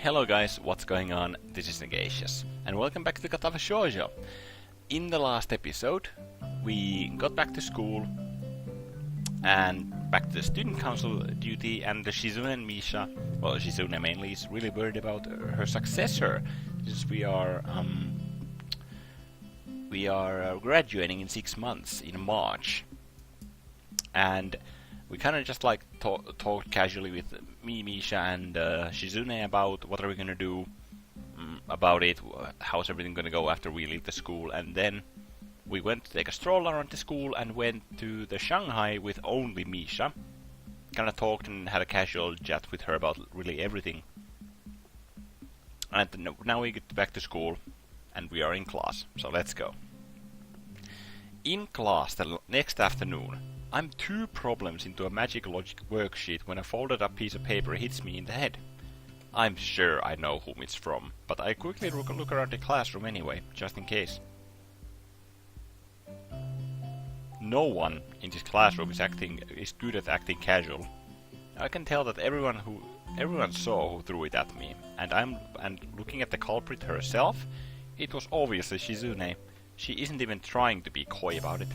Hello guys, what's going on? This is Negacious, and welcome back to Katawa Shoujo. In the last episode, we got back to school, and back to the student council duty, and the Shizune and Misha, well Shizune mainly, is really worried about her successor, since we are graduating in 6 months, in March. And we kind of just like talked casually with me, Misha, and Shizune about what are we gonna do about it, how's everything gonna go after we leave the school, and then we went to take a stroll around the school and went to the Shanghai with only Misha. Kind of talked and had a casual chat with her about really everything. And now we get back to school and we are in class, so let's go. In class the next afternoon, I'm 2 problems into a magic logic worksheet when a folded up piece of paper hits me in the head. I'm sure I know whom it's from, but I quickly look around the classroom anyway, just in case. No one in this classroom is good at acting casual. I can tell that everyone saw who threw it at me, and looking at the culprit herself, it was obviously Shizune. She isn't even trying to be coy about it.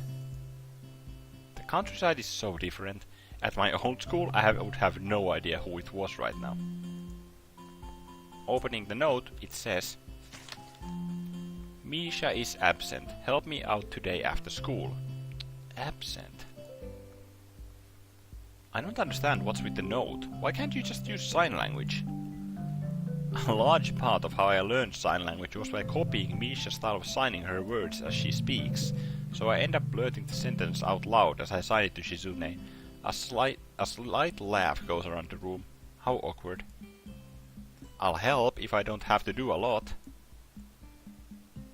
The countryside is so different. At my old school, I would have no idea who it was right now. Opening the note, it says, Misha is absent. Help me out today after school. Absent? I don't understand what's with the note. Why can't you just use sign language? A large part of how I learned sign language was by copying Misha's style of signing her words as she speaks, so I end up blurting the sentence out loud as I sign it to Shizune. A slight laugh goes around the room. How awkward. I'll help if I don't have to do a lot.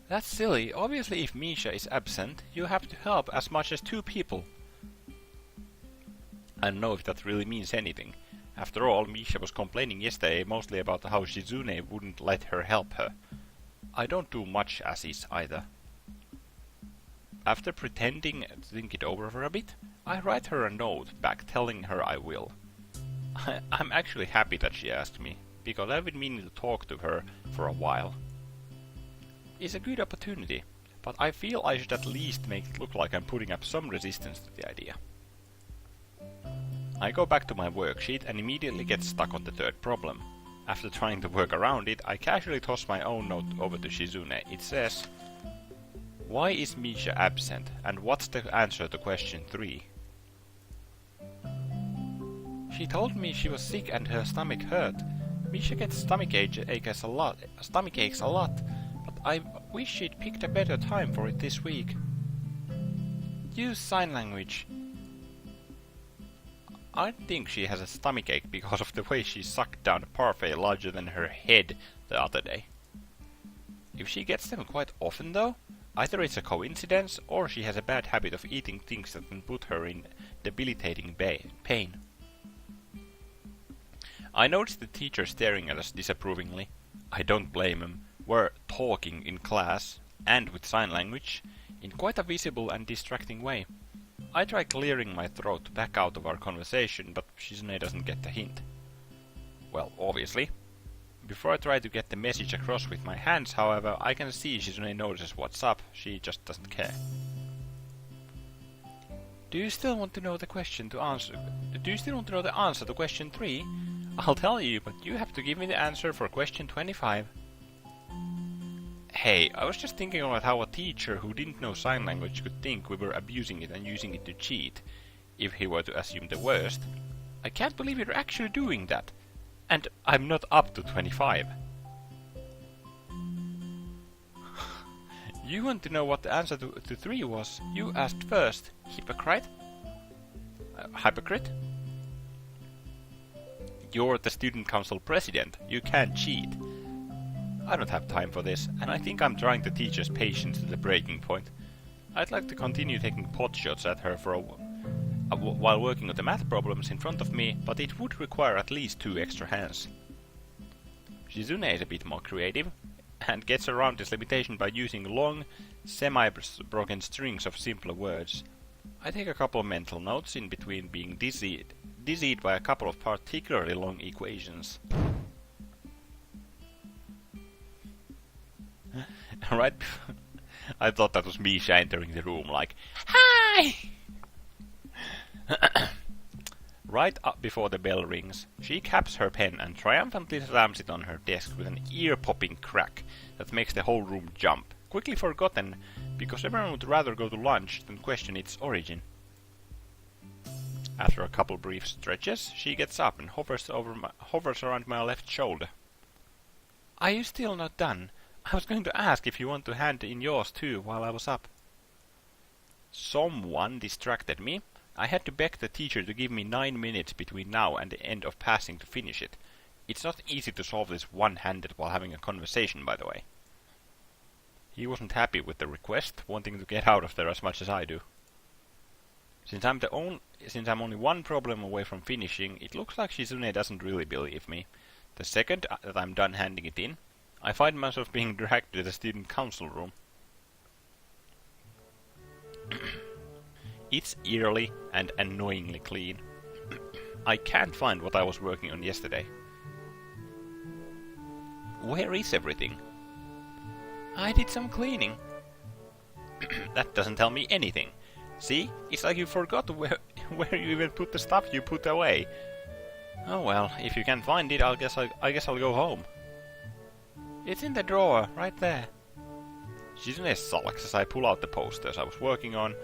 That's silly. Obviously if Misha is absent, you have to help as much as 2 people. I don't know if that really means anything. After all, Misha was complaining yesterday mostly about how Shizune wouldn't let her help her. I don't do much as is either. After pretending to think it over for a bit, I write her a note back telling her I will. I'm actually happy that she asked me, because I've been meaning to talk to her for a while. It's a good opportunity, but I feel I should at least make it look like I'm putting up some resistance to the idea. I go back to my worksheet and immediately get stuck on the 3rd problem. After trying to work around it, I casually toss my own note over to Shizune. It says, why is Misha absent, and what's the answer to question 3? She told me she was sick and her stomach hurt. Misha gets stomach aches a lot, but I wish she'd picked a better time for it this week. Use sign language. I think she has a stomachache because of the way she sucked down a parfait larger than her head the other day. If she gets them quite often though, either it's a coincidence or she has a bad habit of eating things that can put her in debilitating pain. I noticed the teacher staring at us disapprovingly. I don't blame him. We're talking in class, and with sign language, in quite a visible and distracting way. I try clearing my throat to back out of our conversation, but Shizune doesn't get the hint. Well, obviously. Before I try to get the message across with my hands, however, I can see Shizune notices what's up. She just doesn't care. Do you still want to know the answer to question 3? I'll tell you, but you have to give me the answer for question 25. Hey, I was just thinking about how a teacher who didn't know sign language could think we were abusing it and using it to cheat, if he were to assume the worst. I can't believe you're actually doing that. And I'm not up to 25. You want to know what the answer to 3 was? You asked first. Hypocrite? Hypocrite? You're the student council president. You can't cheat. I don't have time for this, and I think I'm trying to teach us patience to the breaking point. I'd like to continue taking pot shots at her for while working on the math problems in front of me, but it would require at least 2 extra hands. Shizune is a bit more creative, and gets around this limitation by using long, semi-broken strings of simpler words. I take a couple of mental notes in between being dizzied by a couple of particularly long equations. Right before I thought that was Misha entering the room, like, "Hi!" Right up before the bell rings, she caps her pen and triumphantly slams it on her desk with an ear-popping crack that makes the whole room jump, quickly forgotten because everyone would rather go to lunch than question its origin. After a couple brief stretches, she gets up and hovers around my left shoulder. "Are you still not done? I was going to ask if you want to hand in yours too while I was up." Someone distracted me. I had to beg the teacher to give me 9 minutes between now and the end of passing to finish it. It's not easy to solve this one-handed while having a conversation, by the way. He wasn't happy with the request, wanting to get out of there as much as I do. Since I'm only one problem away from finishing, it looks like Shizune doesn't really believe me. The second that I'm done handing it in, I find myself being dragged to the student council room. It's eerily and annoyingly clean. I can't find what I was working on yesterday. Where is everything? I did some cleaning. That doesn't tell me anything. See? It's like you forgot where you even put the stuff you put away. Oh well, if you can't find it, I guess I'll go home. It's in the drawer, right there. Shizune sulks as I pull out the posters I was working on,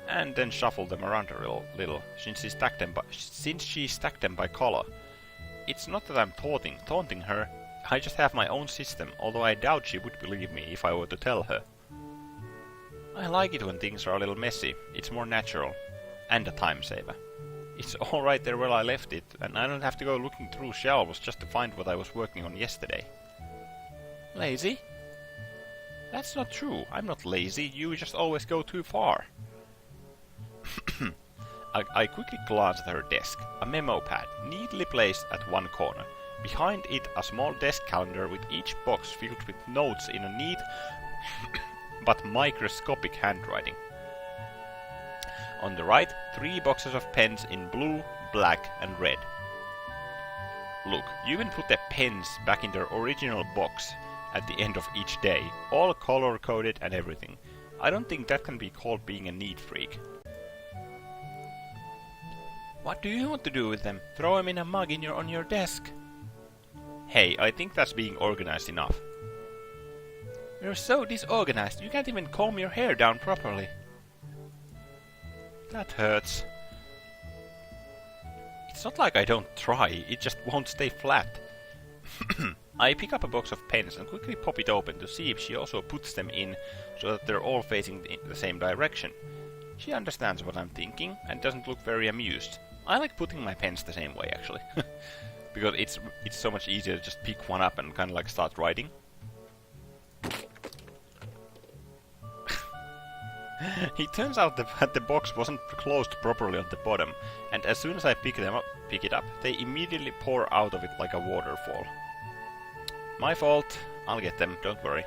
and then shuffle them around a little, since she stacked them by color. It's not that I'm taunting her, I just have my own system, although I doubt she would believe me if I were to tell her. I like it when things are a little messy, it's more natural, and a time saver. It's alright there where I left it, and I don't have to go looking through shelves just to find what I was working on yesterday. Lazy? That's not true, I'm not lazy, you just always go too far. I quickly glanced at her desk, a memo pad, neatly placed at one corner. Behind it, a small desk calendar with each box filled with notes in a neat but microscopic handwriting. On the right, 3 boxes of pens in blue, black, and red. Look, you even put the pens back in their original box at the end of each day, all color-coded and everything. I don't think that can be called being a neat freak. What do you want to do with them? Throw them in a mug on your desk? Hey, I think that's being organized enough. You're so disorganized, you can't even comb your hair down properly. That hurts. It's not like I don't try, it just won't stay flat. I pick up a box of pens and quickly pop it open to see if she also puts them in so that they're all facing the same direction. She understands what I'm thinking and doesn't look very amused. I like putting my pens the same way, actually. Because it's so much easier to just pick one up and kind of like start writing. It turns out that the box wasn't closed properly on the bottom, and as soon as I pick it up, they immediately pour out of it like a waterfall. My fault. I'll get them, don't worry.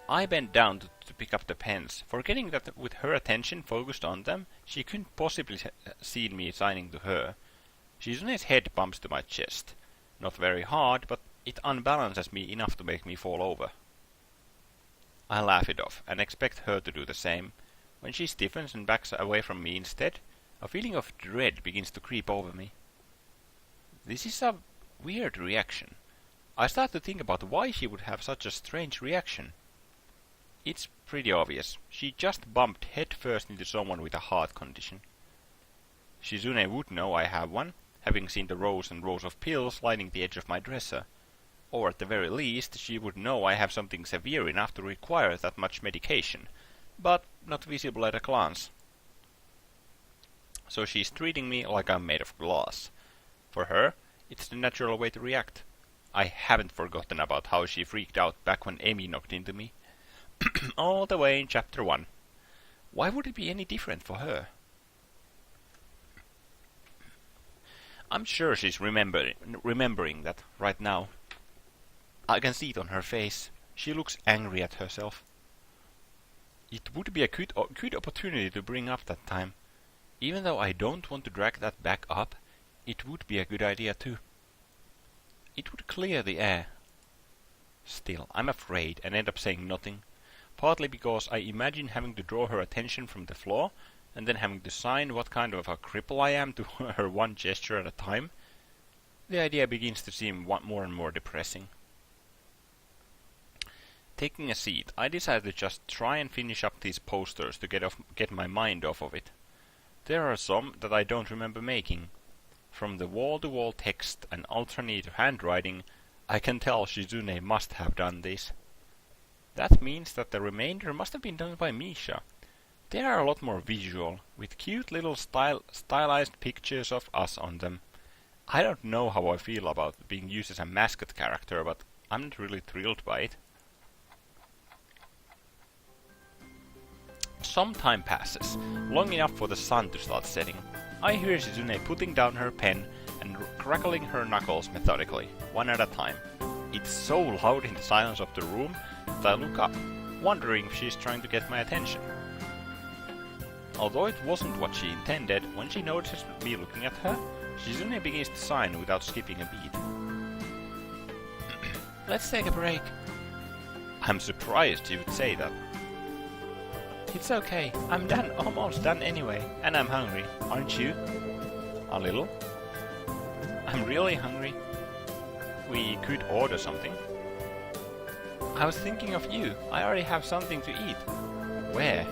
I bent down to pick up the pens, forgetting that with her attention focused on them, she couldn't possibly see me signing to her. Shizune's head bumps to my chest. Not very hard, but it unbalances me enough to make me fall over. I laugh it off, and expect her to do the same. When she stiffens and backs away from me instead, a feeling of dread begins to creep over me. This is a weird reaction. I start to think about why she would have such a strange reaction. It's pretty obvious. She just bumped head first into someone with a heart condition. Shizune would know I have one, having seen the rows and rows of pills lining the edge of my dresser. Or at the very least, she would know I have something severe enough to require that much medication, but not visible at a glance. So she's treating me like I'm made of glass. For her, it's the natural way to react. I haven't forgotten about how she freaked out back when Amy knocked into me. All the way in Chapter 1. Why would it be any different for her? I'm sure she's remembering that right now. I can see it on her face. She looks angry at herself. It would be a good opportunity to bring up that time. Even though I don't want to drag that back up, it would be a good idea too. It would clear the air. Still, I'm afraid and end up saying nothing. Partly because I imagine having to draw her attention from the floor and then having to sign what kind of a cripple I am to her one gesture at a time. The idea begins to seem more and more depressing. Taking a seat, I decided to just try and finish up these posters to get my mind off of it. There are some that I don't remember making. From the wall-to-wall text and ultra-neat handwriting, I can tell Shizune must have done this. That means that the remainder must have been done by Misha. They are a lot more visual, with cute little stylized pictures of us on them. I don't know how I feel about being used as a mascot character, but I'm not really thrilled by it. Some time passes, long enough for the sun to start setting. I hear Shizune putting down her pen and crackling her knuckles methodically, one at a time. It's so loud in the silence of the room that I look up, wondering if she's trying to get my attention. Although it wasn't what she intended, when she notices me looking at her, Shizune begins to sign without skipping a beat. Let's take a break. I'm surprised she would say that. It's okay, I'm almost done anyway, and I'm hungry, aren't you? A little. I'm really hungry. We could order something. I was thinking of you, I already have something to eat. Where?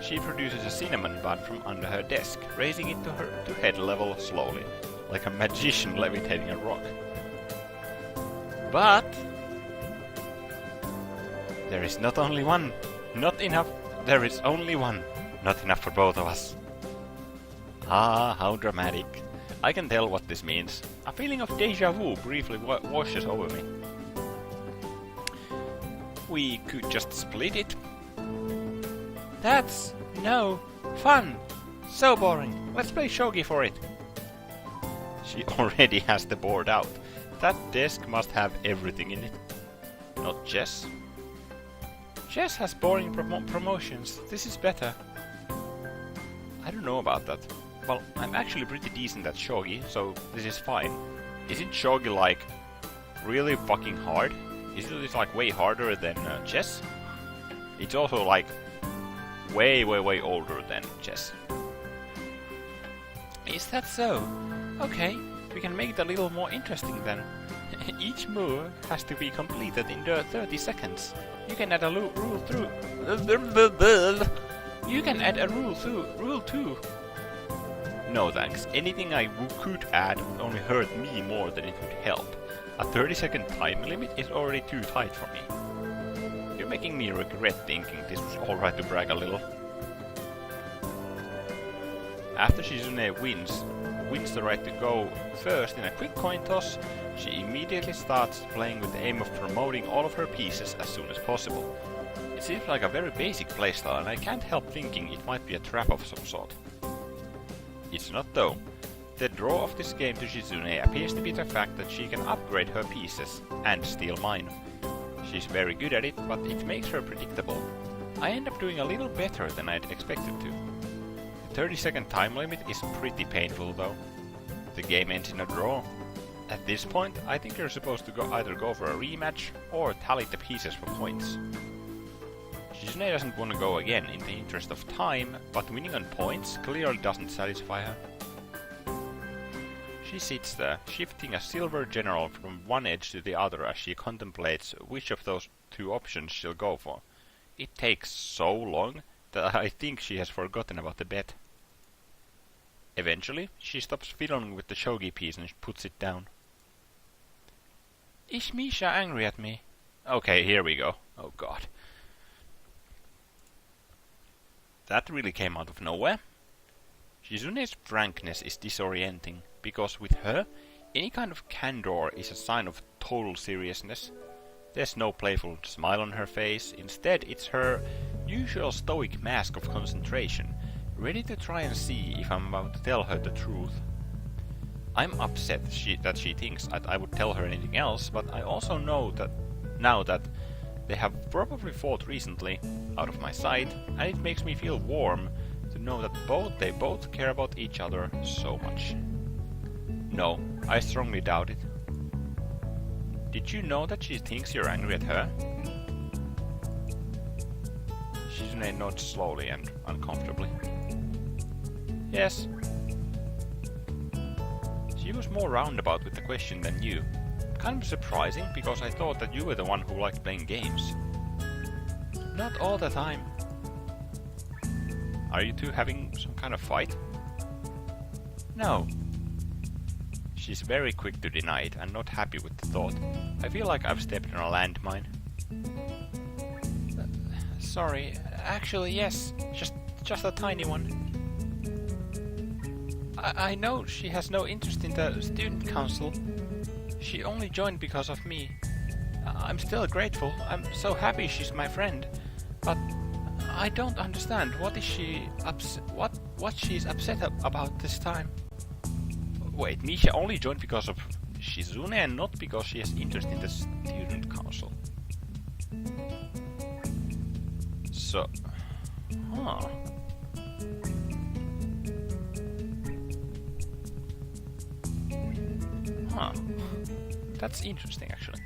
She produces a cinnamon bun from under her desk, raising it to head level slowly, like a magician levitating a rock. But there is not only one. Not enough. There is only one. Not enough for both of us. Ah, how dramatic. I can tell what this means. A feeling of déjà vu briefly washes over me. We could just split it. That's no fun. So boring. Let's play shogi for it. She already has the board out. That desk must have everything in it. Not chess. Chess has boring promotions. This is better. I don't know about that. Well, I'm actually pretty decent at shogi, so this is fine. Isn't shogi like really fucking hard? Isn't it like way harder than chess? It's also like way older than chess. Is that so? Okay, we can make it a little more interesting then. Each move has to be completed in 30 seconds. You can add a rule through. You can add a rule too. No thanks. Anything I could add would only hurt me more than it would help. A 30-second time limit is already too tight for me. You're making me regret thinking this was alright to brag a little. After Shizune wins the right to go first in a quick coin toss, she immediately starts playing with the aim of promoting all of her pieces as soon as possible. It seems like a very basic playstyle, and I can't help thinking it might be a trap of some sort. It's not though. The draw of this game to Shizune appears to be the fact that she can upgrade her pieces and steal mine. She's very good at it, but it makes her predictable. I end up doing a little better than I'd expected to. The 30-second time limit is pretty painful though. The game ends in a draw. At this point, I think you're supposed to either go for a rematch or tally the pieces for points. Shizune doesn't want to go again in the interest of time, but winning on points clearly doesn't satisfy her. She sits there, shifting a silver general from one edge to the other as she contemplates which of those two options she'll go for. It takes so long that I think she has forgotten about the bet. Eventually, she stops fiddling with the shogi piece and puts it down. Is Misha angry at me? Okay, here we go. Oh god. That really came out of nowhere. Shizune's frankness is disorienting, because with her, any kind of candor is a sign of total seriousness. There's no playful smile on her face, instead it's her usual stoic mask of concentration, ready to try and see if I'm about to tell her the truth. I'm upset that she thinks that I would tell her anything else, but I also know that now that they have probably fought recently, out of my sight, and it makes me feel warm to know that they both care about each other so much. No, I strongly doubt it. Did you know that she thinks you're angry at her? Shizune nods slowly and uncomfortably. Yes. She was more roundabout with the question than you. Kind of surprising, because I thought that you were the one who liked playing games. Not all the time. Are you two having some kind of fight? No. She's very quick to deny it and not happy with the thought. I feel like I've stepped on a landmine. Sorry, actually yes, just a tiny one. I know she has no interest in the student council. She only joined because of me. I'm still grateful. I'm so happy she's my friend. But I don't understand what she's upset about this time. Wait, Misha only joined because of Shizune and not because she has interest in the student council. So, huh. Huh. That's interesting, actually.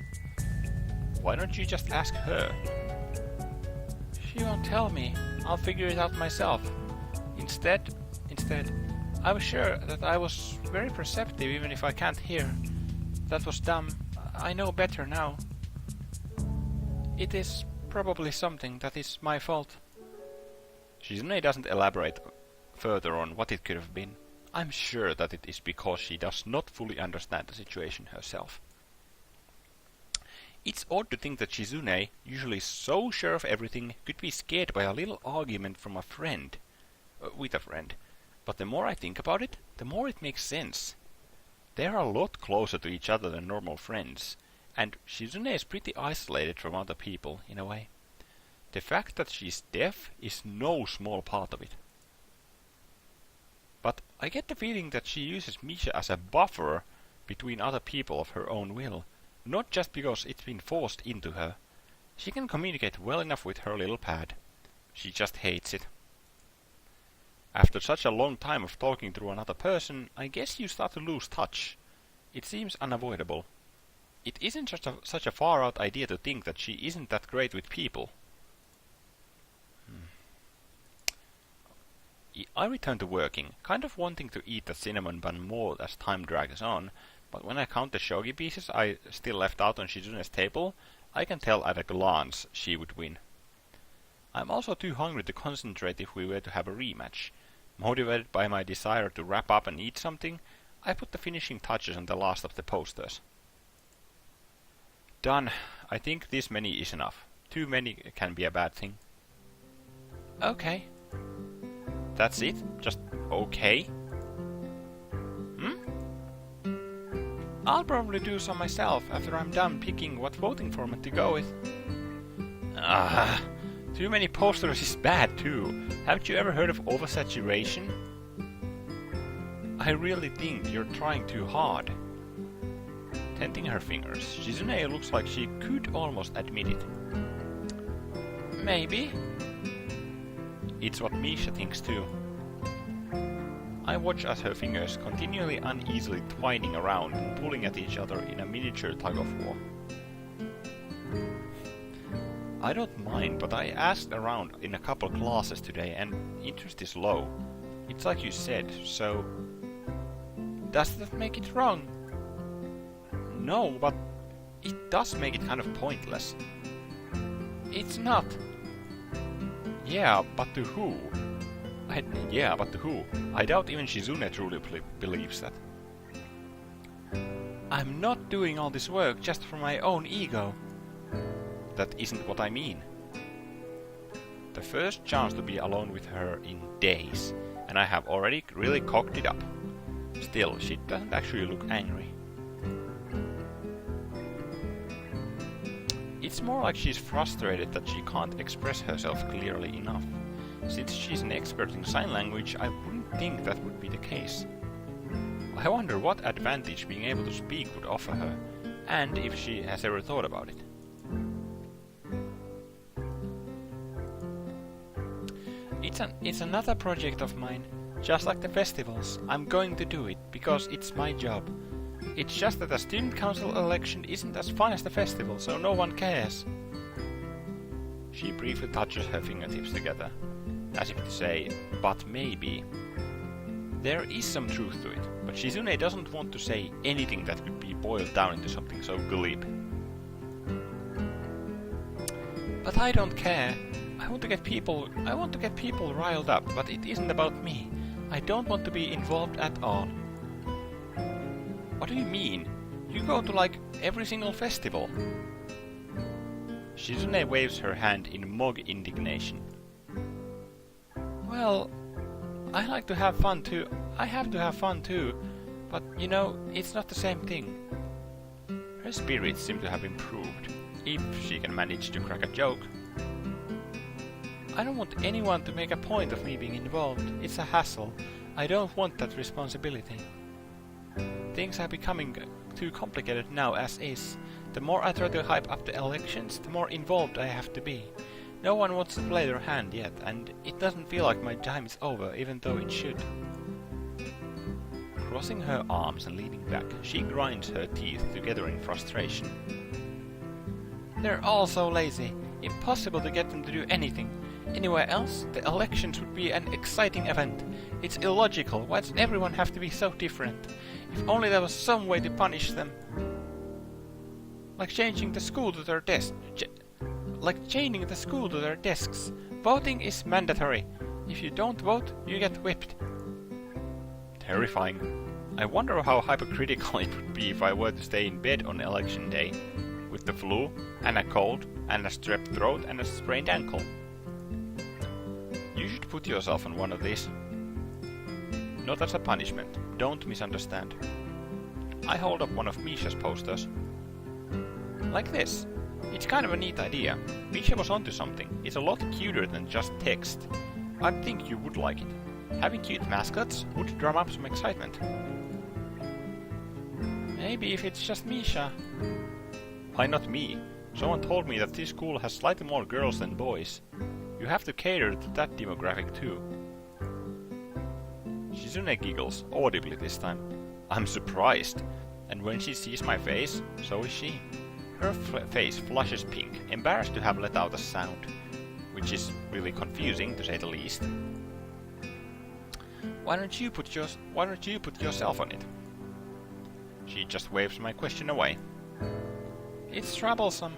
Why don't you just ask her? She won't tell me. I'll figure it out myself. Instead, I was sure that I was very perceptive even if I can't hear. That was dumb. I know better now. It is probably something that is my fault. Shizune doesn't elaborate further on what it could have been. I'm sure that it is because she does not fully understand the situation herself. It's odd to think that Shizune, usually so sure of everything, could be scared by a little argument from a friend. With a friend. But the more I think about it, the more it makes sense. They are a lot closer to each other than normal friends, and Shizune is pretty isolated from other people, in a way. The fact that she's deaf is no small part of it. But I get the feeling that she uses Misha as a buffer between other people of her own will, not just because it's been forced into her. She can communicate well enough with her little pad. She just hates it. After such a long time of talking through another person, I guess you start to lose touch. It seems unavoidable. It isn't such a far-out idea to think that she isn't that great with people. I return to working, kind of wanting to eat the cinnamon bun more as time drags on, but when I count the shogi pieces I still left out on Shizune's table, I can tell at a glance she would win. I'm also too hungry to concentrate if we were to have a rematch. Motivated by my desire to wrap up and eat something, I put the finishing touches on the last of the posters. Done. I think this many is enough. Too many can be a bad thing. Okay. That's it? Just okay? I'll probably do so myself after I'm done picking what voting format to go with. Too many posters is bad too. Haven't you ever heard of oversaturation? I really think you're trying too hard. Tenting her fingers, Shizune looks like she could almost admit it. Maybe. It's what Misha thinks too. I watch as her fingers continually uneasily twining around and pulling at each other in a miniature tug-of-war. I don't mind, but I asked around in a couple classes today and interest is low. It's like you said, so... Does that make it wrong? No, but it does make it kind of pointless. It's not. Yeah, but to who? I doubt even Shizune truly believes that. I'm not doing all this work just for my own ego. That isn't what I mean. The first chance to be alone with her in days, and I have already really cocked it up. Still, she doesn't actually look angry. It's more like she's frustrated that she can't express herself clearly enough. Since she's an expert in sign language, I wouldn't think that would be the case. I wonder what advantage being able to speak would offer her, and if she has ever thought about it. It's another project of mine. Just like the festivals, I'm going to do it, because it's my job. It's just that a student council election isn't as fun as the festival, so no one cares. She briefly touches her fingertips together, as if to say, but maybe. There is some truth to it, but Shizune doesn't want to say anything that could be boiled down into something so glib. But I don't care. I want to get people riled up, but it isn't about me. I don't want to be involved at all. What do you mean? You go to like every single festival. Shizune waves her hand in mock indignation. Well, I like to have fun too. I have to have fun too, but you know, it's not the same thing. Her spirits seem to have improved, if she can manage to crack a joke. I don't want anyone to make a point of me being involved. It's a hassle. I don't want that responsibility. Things are becoming too complicated now as is. The more I try to hype up the elections, the more involved I have to be. No one wants to play their hand yet, and it doesn't feel like my time is over, even though it should. Crossing her arms and leaning back, she grinds her teeth together in frustration. They're all so lazy. Impossible to get them to do anything. Anywhere else, the elections would be an exciting event. It's illogical. Why does everyone have to be so different? If only there was some way to punish them. Like changing the school to their desks. Voting is mandatory. If you don't vote, you get whipped. Terrifying. I wonder how hypocritical it would be if I were to stay in bed on election day, with the flu, and a cold, and a strep throat, and a sprained ankle. You should put yourself on one of these. Not as a punishment, don't misunderstand. I hold up one of Misha's posters. Like this. It's kind of a neat idea. Misha was onto something. It's a lot cuter than just text. I think you would like it. Having cute mascots would drum up some excitement. Maybe if it's just Misha. Why not me? Someone told me that this school has slightly more girls than boys. You have to cater to that demographic too. Shizune giggles, audibly this time. I'm surprised. And when she sees my face, so is she. Her face flushes pink, embarrassed to have let out a sound, which is really confusing to say the least. Why don't you put yourself on it? She just waves my question away. It's troublesome.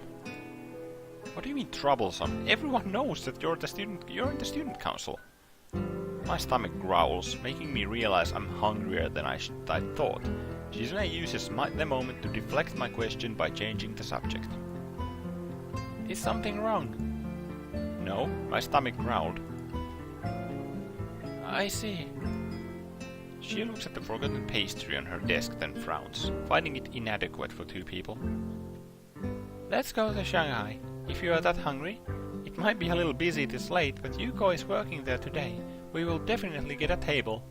What do you mean troublesome? Everyone knows that you're in the student council. My stomach growls, making me realize I'm hungrier than I thought. Shizune uses the moment to deflect my question by changing the subject. Is something wrong? No, my stomach growled. I see. She looks at the forgotten pastry on her desk, then frowns, finding it inadequate for two people. Let's go to Shanghai. If you are that hungry, it might be a little busy this late, but Yuko is working there today. We will definitely get a table.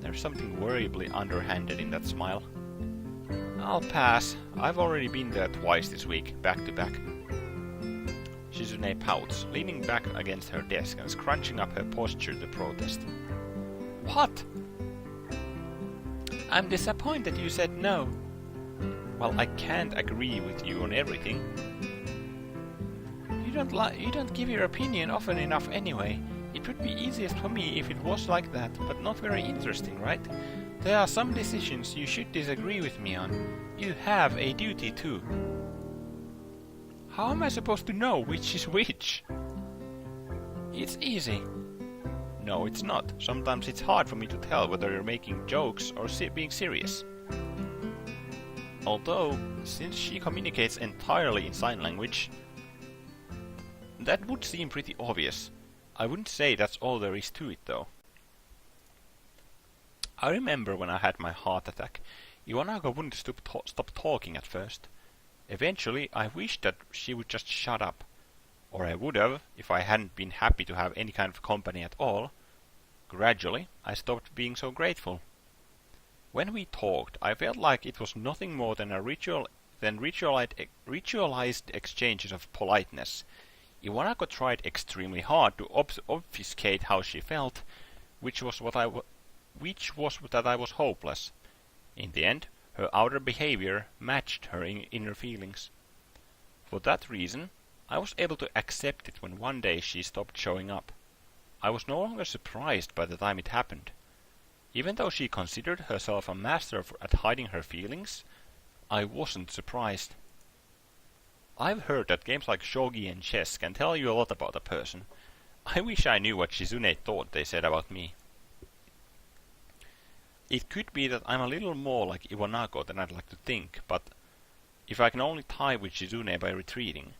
There's something worryably underhanded in that smile. I'll pass. I've already been there twice this week, back to back. Shizune pouts, leaning back against her desk and scrunching up her posture to protest. What? I'm disappointed you said no. Well, I can't agree with you on everything. You don't give your opinion often enough anyway. It would be easiest for me if it was like that, but not very interesting, right? There are some decisions you should disagree with me on. You have a duty too. How am I supposed to know which is which? It's easy. No, it's not. Sometimes it's hard for me to tell whether you're making jokes or being serious. Although, since she communicates entirely in sign language, that would seem pretty obvious. I wouldn't say that's all there is to it, though. I remember when I had my heart attack, Iwanaga wouldn't stop talking at first. Eventually, I wished that she would just shut up. Or I would have, if I hadn't been happy to have any kind of company at all. Gradually, I stopped being so grateful. When we talked, I felt like it was nothing more than ritualized exchanges of politeness. Iwanaga tried extremely hard to obfuscate how she felt, which was that I was hopeless. In the end, Her outer behavior matched her inner feelings. For that reason, I was able to accept it when one day she stopped showing up. I was no longer surprised by the time it happened. Even though she considered herself a master at hiding her feelings, I wasn't surprised. I've heard that games like shogi and chess can tell you a lot about a person. I wish I knew what Shizune thought they said about me. It could be that I'm a little more like Iwanago than I'd like to think, but if I can only tie with Shizune by retreating,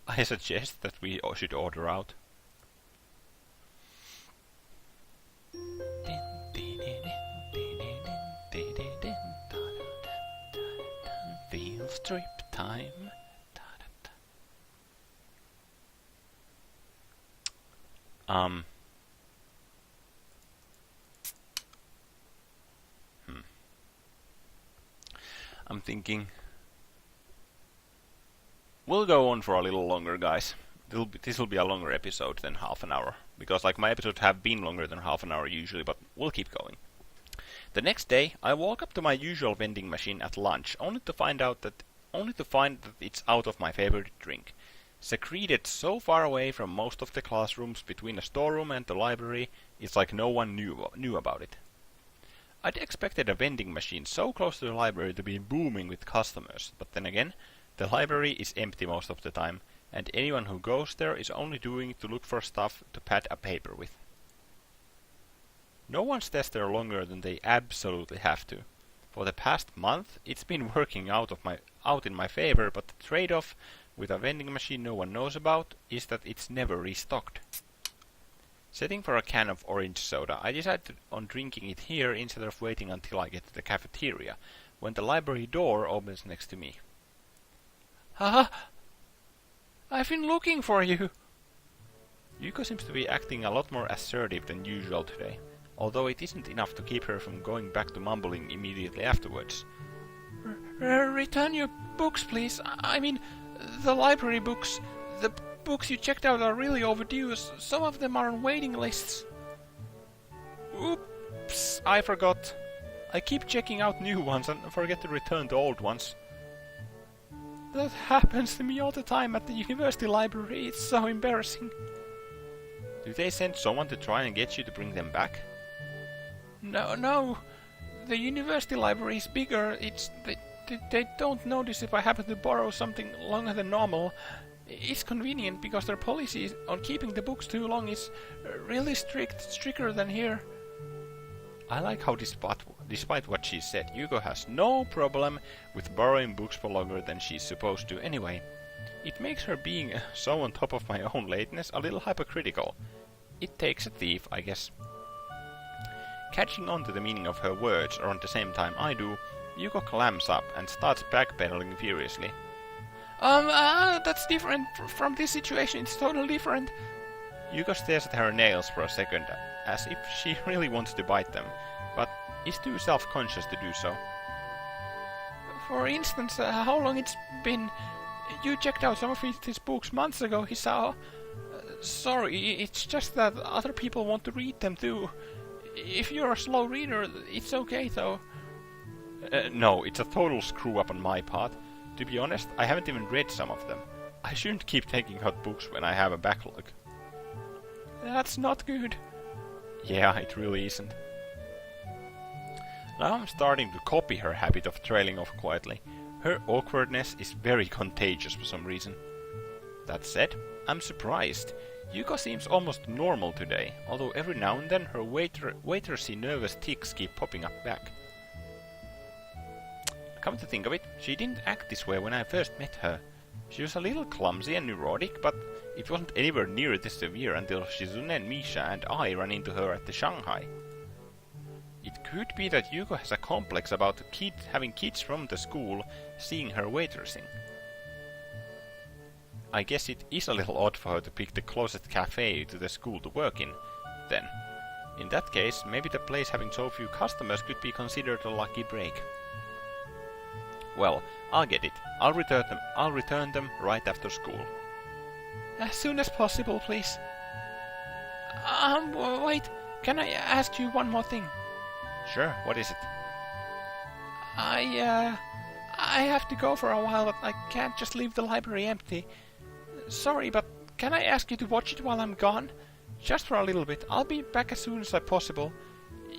I suggest that we should order out. Field trip time. I'm thinking we'll go on for a little longer, guys. This will be a longer episode than half an hour, because like my episodes have been longer than half an hour usually, but we'll keep going. The next day, I walk up to my usual vending machine at lunch, only to find that it's out of my favorite drink. Secreted so far away from most of the classrooms between the storeroom and the library, it's like no one knew about it. I'd expected a vending machine so close to the library to be booming with customers, but then again, the library is empty most of the time, and anyone who goes there is only doing to look for stuff to pad a paper with. No one stays there longer than they absolutely have to. For the past month, it's been working out in my favor, but the trade-off with a vending machine no one knows about is that it's never restocked. Setting for a can of orange soda, I decided on drinking it here instead of waiting until I get to the cafeteria, when the library door opens next to me. Haha! I've been looking for you! Yuko seems to be acting a lot more assertive than usual today, although it isn't enough to keep her from going back to mumbling immediately afterwards. Return your books, please. I mean, the library books. The books you checked out are really overdue. Some of them are on waiting lists. Oops, I forgot. I keep checking out new ones and forget to return the old ones. That happens to me all the time at the university library. It's so embarrassing. Do they send someone to try and get you to bring them back? No. The university library is bigger. They don't notice if I happen to borrow something longer than normal. It's convenient because their policy on keeping the books too long is really stricter than here. I like how despite what she said, Yuko has no problem with borrowing books for longer than she's supposed to anyway. It makes her being so on top of my own lateness a little hypocritical. It takes a thief, I guess. Catching on to the meaning of her words around the same time I do, Yuko clams up and starts backpedaling furiously. That's different from this situation. It's totally different. Yuko stares at her nails for a second, as if she really wants to bite them, but is too self-conscious to do so. For instance, how long it's been? You checked out some of his books months ago, Hisao. Sorry, it's just that other people want to read them too. If you're a slow reader, it's okay though. No, it's a total screw-up on my part. To be honest, I haven't even read some of them. I shouldn't keep taking out books when I have a backlog. That's not good. Yeah, it really isn't. Now I'm starting to copy her habit of trailing off quietly. Her awkwardness is very contagious for some reason. That said, I'm surprised. Yuko seems almost normal today, although every now and then her waitersy nervous tics keep popping up back. Come to think of it, she didn't act this way when I first met her. She was a little clumsy and neurotic, but it wasn't anywhere near this severe until Shizune, Misha and I ran into her at the Shanghai. It could be that Yuko has a complex about having kids from the school seeing her waitersing. I guess it is a little odd for her to pick the closest cafe to the school to work in, then. In that case, maybe the place having so few customers could be considered a lucky break. Well, I'll get it. I'll return them right after school. As soon as possible, please. Wait. Can I ask you one more thing? Sure, what is it? I have to go for a while, but I can't just leave the library empty. Sorry, but can I ask you to watch it while I'm gone? Just for a little bit. I'll be back as soon as possible.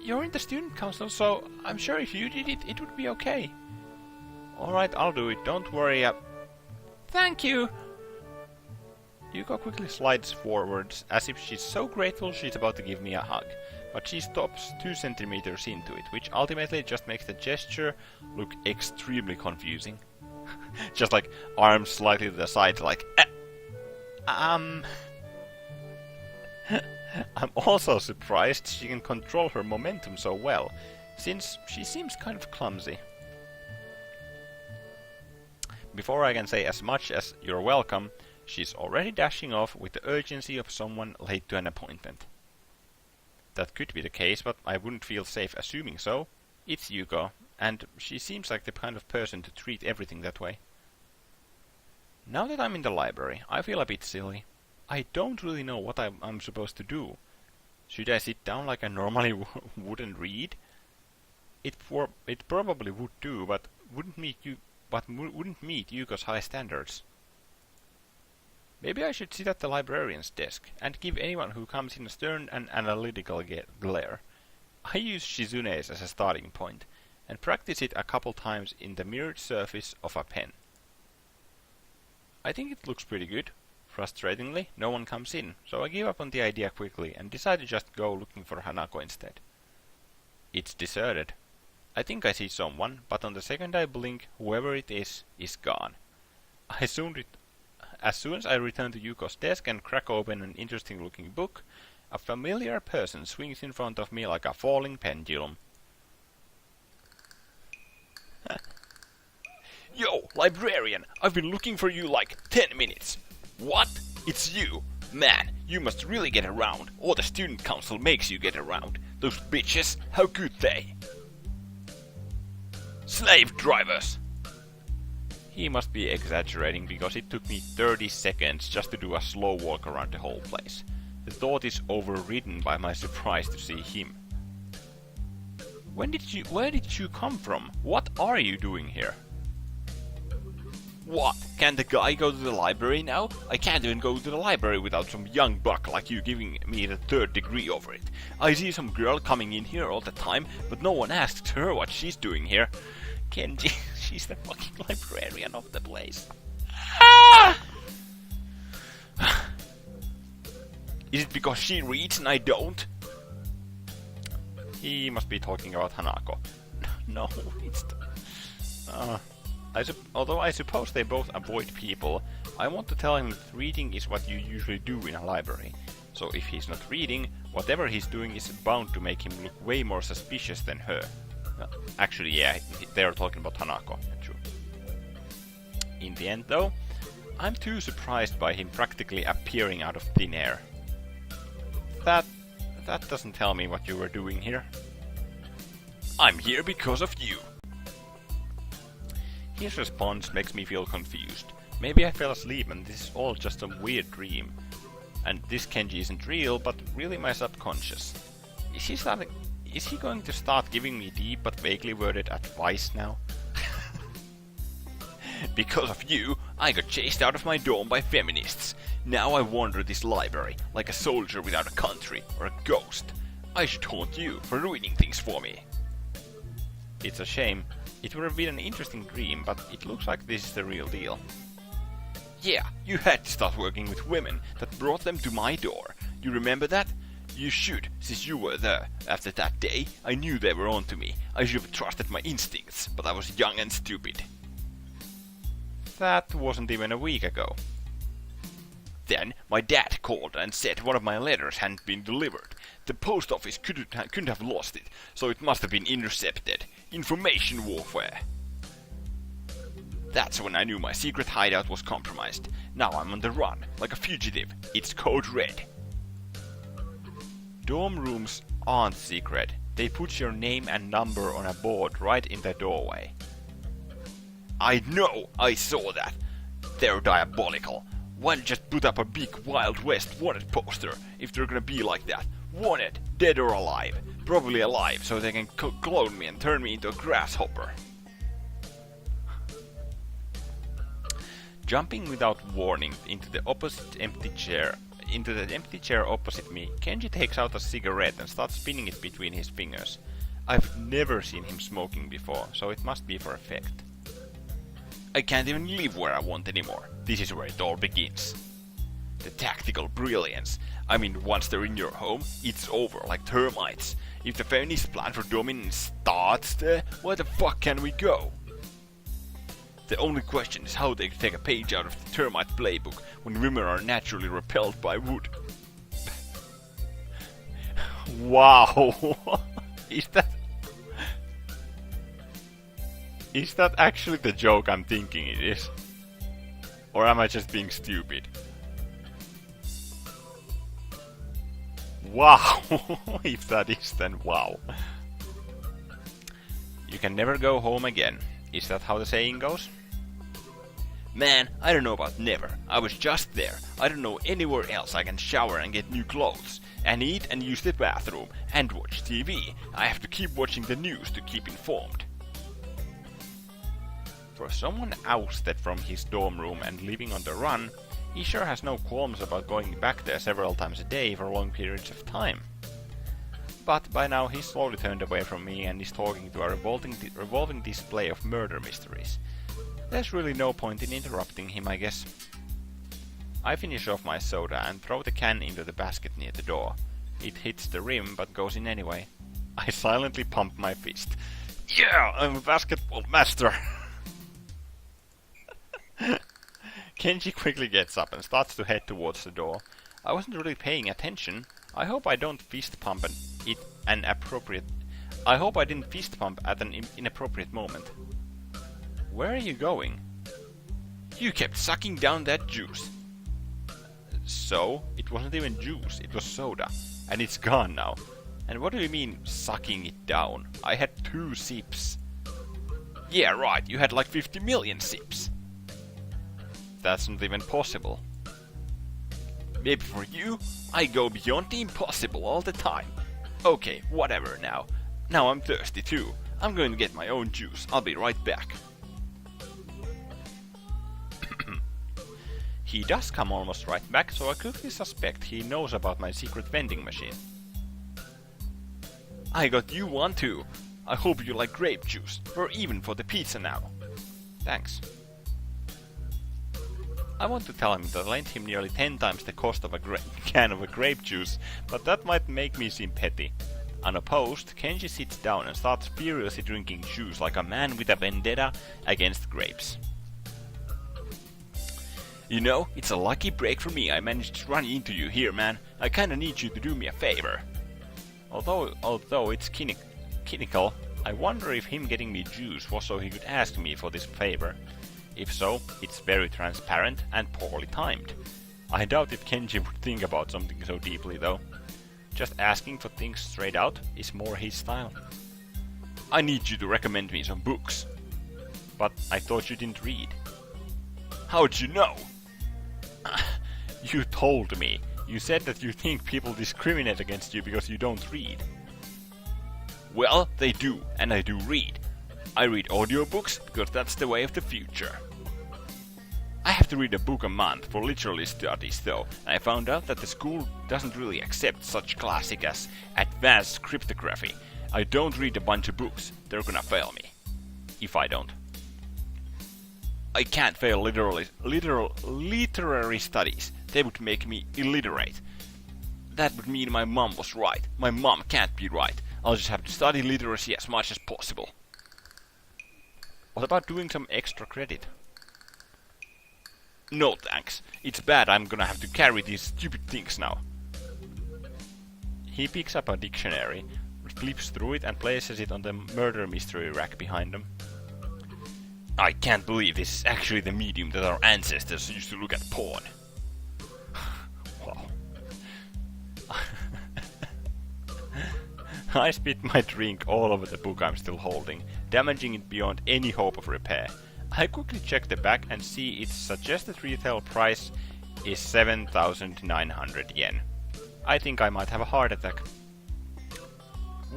You're in the student council, so I'm sure if you did it, it would be okay. Alright, I'll do it. Don't worry. Thank you! Yuko quickly slides forwards, as if she's so grateful she's about to give me a hug. But she stops 2 centimeters into it, which ultimately just makes the gesture look extremely confusing. Just like arms slightly to the side, like I'm also surprised she can control her momentum so well, since she seems kind of clumsy. Before I can say as much as "you're welcome," she's already dashing off with the urgency of someone late to an appointment. That could be the case, but I wouldn't feel safe assuming so. It's Yuko, and she seems like the kind of person to treat everything that way. Now that I'm in the library, I feel a bit silly. I don't really know what I'm supposed to do. Should I sit down like I normally would and read? It probably would do, but wouldn't meet Yuko's high standards. Maybe I should sit at the librarian's desk and give anyone who comes in a stern and analytical glare. I use Shizune's as a starting point and practice it a couple times in the mirrored surface of a pen. I think it looks pretty good. Frustratingly, no one comes in, so I give up on the idea quickly and decide to just go looking for Hanako instead. It's deserted. I think I see someone, but on the second I blink, whoever it is gone. As soon as I return to Yuko's desk and crack open an interesting-looking book, a familiar person swings in front of me like a falling pendulum. Yo, librarian! I've been looking for you like 10 minutes! What? It's you! Man, you must really get around, or the student council makes you get around. Those bitches, how could they? Slave drivers! He must be exaggerating, because it took me 30 seconds just to do a slow walk around the whole place. The thought is overridden by my surprise to see him. Where did you come from? What are you doing here? What? Can the guy go to the library now? I can't even go to the library without some young buck like you giving me the 3rd degree over it. I see some girl coming in here all the time, but no one asks her what she's doing here. Kenji, she's the fucking librarian of the place. Ah! Is it because she reads and I don't? He must be talking about Hanako. No, it's... although I suppose they both avoid people, I want to tell him that reading is what you usually do in a library. So if he's not reading, whatever he's doing is bound to make him look way more suspicious than her. Actually, yeah, they are talking about Hanako. True. In the end, though, I'm too surprised by him practically appearing out of thin air. That doesn't tell me what you were doing here. I'm here because of you. His response makes me feel confused. Maybe I fell asleep and this is all just a weird dream. And this Kenji isn't real, but really my subconscious. Is he going to start giving me deep but vaguely worded advice now? Because of you, I got chased out of my dorm by feminists. Now I wander this library, like a soldier without a country, or a ghost. I should haunt you for ruining things for me. It's a shame. It would have been an interesting dream, but it looks like this is the real deal. Yeah, you had to start working with women that brought them to my door. You remember that? You should, since you were there. After that day, I knew they were on to me. I should have trusted my instincts, but I was young and stupid. That wasn't even a week ago. Then, my dad called and said one of my letters hadn't been delivered. The post office couldn't have lost it, so it must have been intercepted. Information warfare. That's when I knew my secret hideout was compromised. Now I'm on the run, like a fugitive. It's code red. Dorm rooms aren't secret. They put your name and number on a board right in the doorway. I know! I saw that! They're diabolical. Why not just put up a big Wild West wanted poster if they're gonna be like that? Wanted, dead or alive. Probably alive, so they can clone me and turn me into a grasshopper. Jumping without warning into the empty chair opposite me, Kenji takes out a cigarette and starts spinning it between his fingers. I've never seen him smoking before, so it must be for effect. I can't even live where I want anymore. This is where it all begins. The tactical brilliance. I mean, once they're in your home, it's over, like termites. If the feminist plan for dominance starts there, where the fuck can we go? The only question is how they take a page out of the termite playbook when women are naturally repelled by wood. Wow! Is that actually the joke I'm thinking it is? Or am I just being stupid? Wow! If that is, then wow. You can never go home again. Is that how the saying goes? Man, I don't know about never. I was just there. I don't know anywhere else I can shower and get new clothes, and eat and use the bathroom, and watch TV. I have to keep watching the news to keep informed. For someone ousted from his dorm room and living on the run, he sure has no qualms about going back there several times a day for long periods of time. But by now he's slowly turned away from me and is talking to a revolving display of murder mysteries. There's really no point in interrupting him, I guess. I finish off my soda and throw the can into the basket near the door. It hits the rim but goes in anyway. I silently pump my fist. Yeah, I'm a basketball master! Kenji quickly gets up and starts to head towards the door. I wasn't really paying attention. I hope I don't fist pump I hope I didn't fist pump at an inappropriate moment. Where are you going? You kept sucking down that juice. So, it wasn't even juice, it was soda. And it's gone now. And what do you mean, sucking it down? I had 2 sips. Yeah, right, you had like 50 million sips. That's not even possible. Maybe for you, I go beyond the impossible all the time. Okay, whatever now. Now I'm thirsty too. I'm going to get my own juice. I'll be right back. He does come almost right back, so I quickly suspect he knows about my secret vending machine. I got you one too. I hope you like grape juice. We're even for the pizza now. Thanks. I want to tell him that I lent him nearly 10 times the cost of a can of grape juice, but that might make me seem petty. Unopposed, Kenji sits down and starts furiously drinking juice like a man with a vendetta against grapes. You know, it's a lucky break for me I managed to run into you here, man. I kinda need you to do me a favor. Although it's cynical, I wonder if him getting me juice was so he could ask me for this favor. If so, it's very transparent and poorly timed. I doubt if Kenji would think about something so deeply though. Just asking for things straight out is more his style. I need you to recommend me some books. But I thought you didn't read. How'd you know? You told me. You said that you think people discriminate against you because you don't read. Well, they do, and I do read. I read audiobooks because that's the way of the future. I have to read a book a month for literary studies though, and I found out that the school doesn't really accept such classic as advanced cryptography. I don't read a bunch of books, they're gonna fail me. If I don't. I can't fail literary studies. They would make me illiterate. That would mean my mom was right. My mom can't be right. I'll just have to study literacy as much as possible. What about doing some extra credit? No thanks. It's bad I'm gonna have to carry these stupid things now. He picks up a dictionary, flips through it and places it on the murder mystery rack behind him. I can't believe this is actually the medium that our ancestors used to look at porn. Wow. I spit my drink all over the book I'm still holding, damaging it beyond any hope of repair. I quickly check the back and see its suggested retail price is 7,900 yen. I think I might have a heart attack.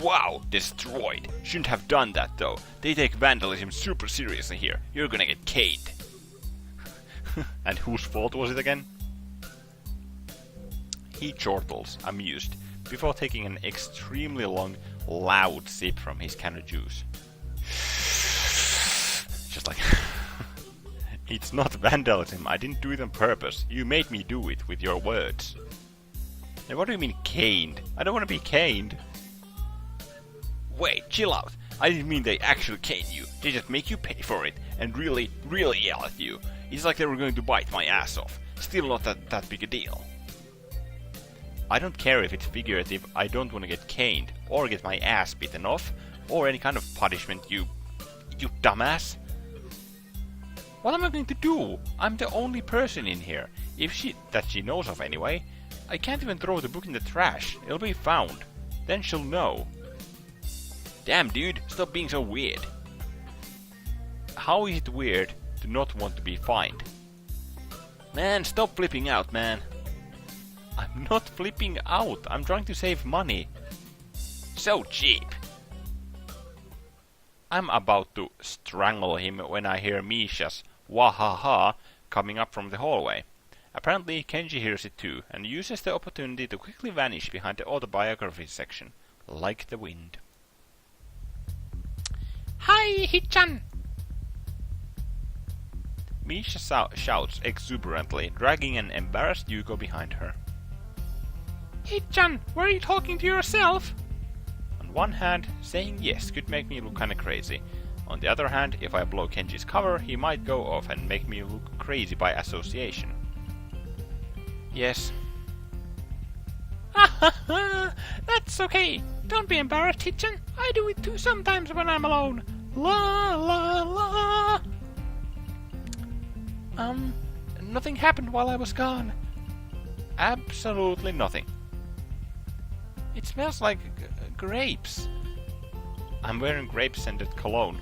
Wow, destroyed. Shouldn't have done that though. They take vandalism super seriously here. You're gonna get caned. And whose fault was it again? He chortles, amused, before taking an extremely long, loud sip from his can of juice. Just like... It's not vandalism, I didn't do it on purpose. You made me do it with your words. And what do you mean caned? I don't want to be caned. Wait, chill out. I didn't mean they actually cane you. They just make you pay for it and really, really yell at you. It's like they were going to bite my ass off. Still not that big a deal. I don't care if it's figurative, I don't want to get caned, or get my ass bitten off, or any kind of punishment, you dumbass. What am I going to do? I'm the only person in here, that she knows of anyway. I can't even throw the book in the trash, it'll be found. Then she'll know. Damn dude, stop being so weird. How is it weird to not want to be fined? Man, stop flipping out, man. I'm not flipping out, I'm trying to save money. So cheap. I'm about to strangle him when I hear Misha's wahaha coming up from the hallway. Apparently Kenji hears it too, and uses the opportunity to quickly vanish behind the autobiography section, like the wind. Hi, Hichan! Misha shouts exuberantly, dragging an embarrassed Yuko behind her. Hichan, were you talking to yourself? On one hand, saying yes could make me look kinda crazy. On the other hand, if I blow Kenji's cover, he might go off and make me look crazy by association. Yes. That's okay. Don't be embarrassed, Hichan. I do it too sometimes when I'm alone. La la la. Nothing happened while I was gone. Absolutely nothing. It smells like grapes. I'm wearing grape-scented cologne.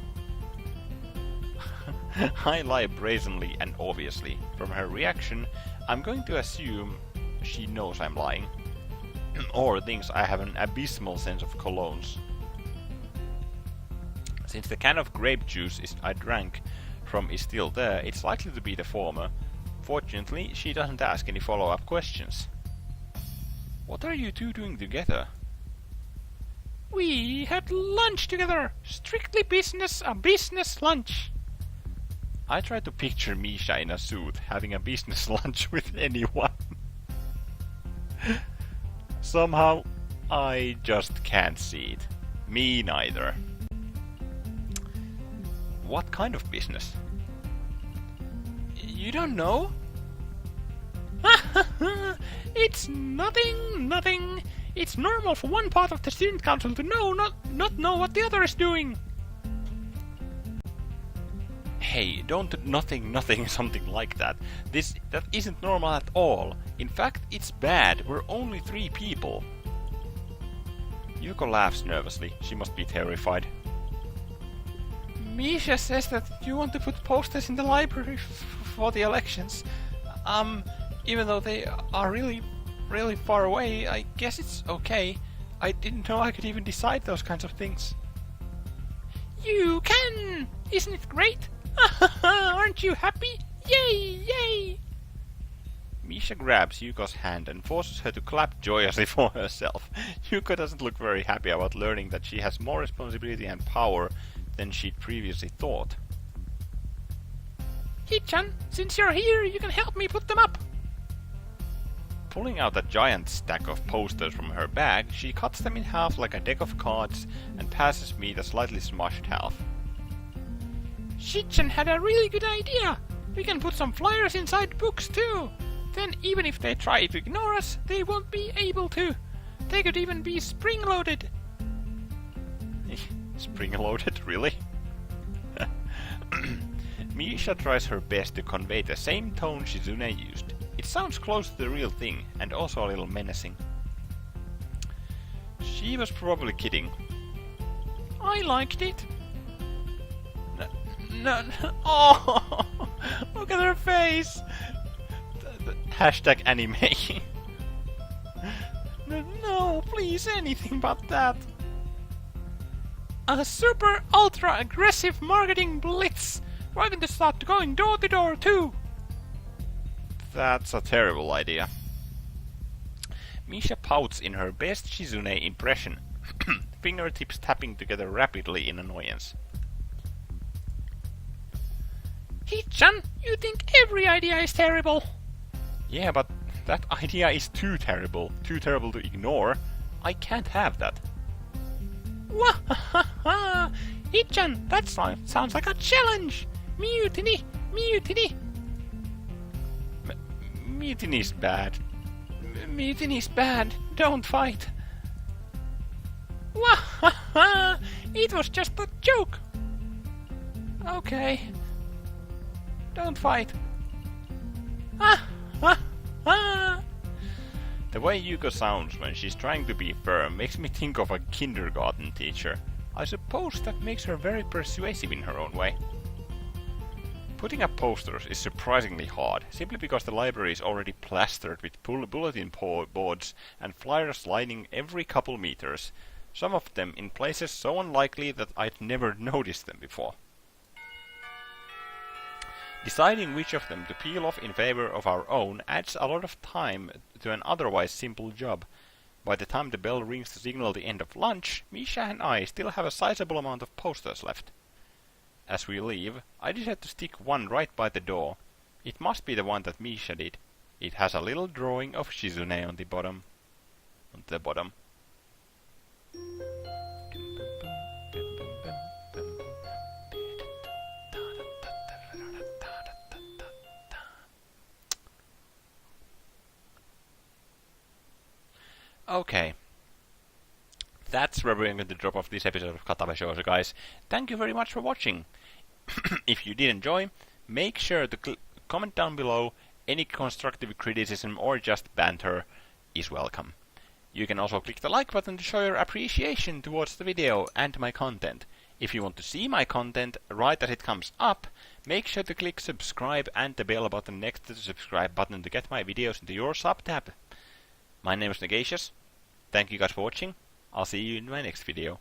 I lie brazenly and obviously. From her reaction, I'm going to assume she knows I'm lying. Or thinks I have an abysmal sense of colognes. Since the can of grape juice I drank from is still there, it's likely to be the former. Fortunately, she doesn't ask any follow-up questions. What are you two doing together? We had lunch together! Strictly business, a business lunch! I try to picture Misha in a suit having a business lunch with anyone. Somehow, I just can't see it. Me neither. What kind of business? You don't know? It's nothing. It's normal for one part of the student council to not know what the other is doing. Hey, don't nothing something like that. That isn't normal at all. In fact, it's bad. We're only 3 people. Yuko laughs nervously. She must be terrified. Misha says that you want to put posters in the library for the elections. Even though they are really far away, I guess it's okay. I didn't know I could even decide those kinds of things. You can! Isn't it great? Aren't you happy? Yay, yay! Misha grabs Yuko's hand and forces her to clap joyously for herself. Yuko doesn't look very happy about learning that she has more responsibility and power than she'd previously thought. Hichan, since you're here, you can help me put them up. Pulling out a giant stack of posters from her bag, she cuts them in half like a deck of cards and passes me the slightly smushed half. Hichan had a really good idea. We can put some flyers inside books too. Then even if they try to ignore us, they won't be able to. They could even be spring-loaded. Spring-loaded, really? Misha tries her best to convey the same tone Shizune used. It sounds close to the real thing, and also a little menacing. She was probably kidding. I liked it. No. Oh! Look at her face! Hashtag anime. No, please, anything but that. A super ultra aggressive marketing blitz. We're going to start going door to door too. That's a terrible idea. Misha pouts in her best Shizune impression, fingertips tapping together rapidly in annoyance. Hichan, you think every idea is terrible? Yeah, but that idea is too terrible to ignore. I can't have that. Wahaha! Hichan, that sounds like a challenge! Mutiny! Mutiny! Mutiny's bad. Mutiny's bad. Don't fight. Wahaha! It was just a joke. Okay. Don't fight. Ah! Ah! Ah! The way Yuko sounds when she's trying to be firm makes me think of a kindergarten teacher. I suppose that makes her very persuasive in her own way. Putting up posters is surprisingly hard, simply because the library is already plastered with bulletin boards and flyers lining every couple meters, some of them in places so unlikely that I'd never noticed them before. Deciding which of them to peel off in favor of our own adds a lot of time to an otherwise simple job. By the time the bell rings to signal the end of lunch, Misha and I still have a sizable amount of posters left. As we leave, I decide to stick one right by the door. It must be the one that Misha did. It has a little drawing of Shizune on the bottom. Okay. That's where we're going to drop off this episode of Katawa Shoujo, guys. Thank you very much for watching. If you did enjoy, make sure to comment down below. Any constructive criticism or just banter is welcome. You can also click the like button to show your appreciation towards the video and my content. If you want to see my content right as it comes up, make sure to click subscribe and the bell button next to the subscribe button to get my videos into your sub tab. My name is Negacious. Thank you guys for watching. I'll see you in my next video.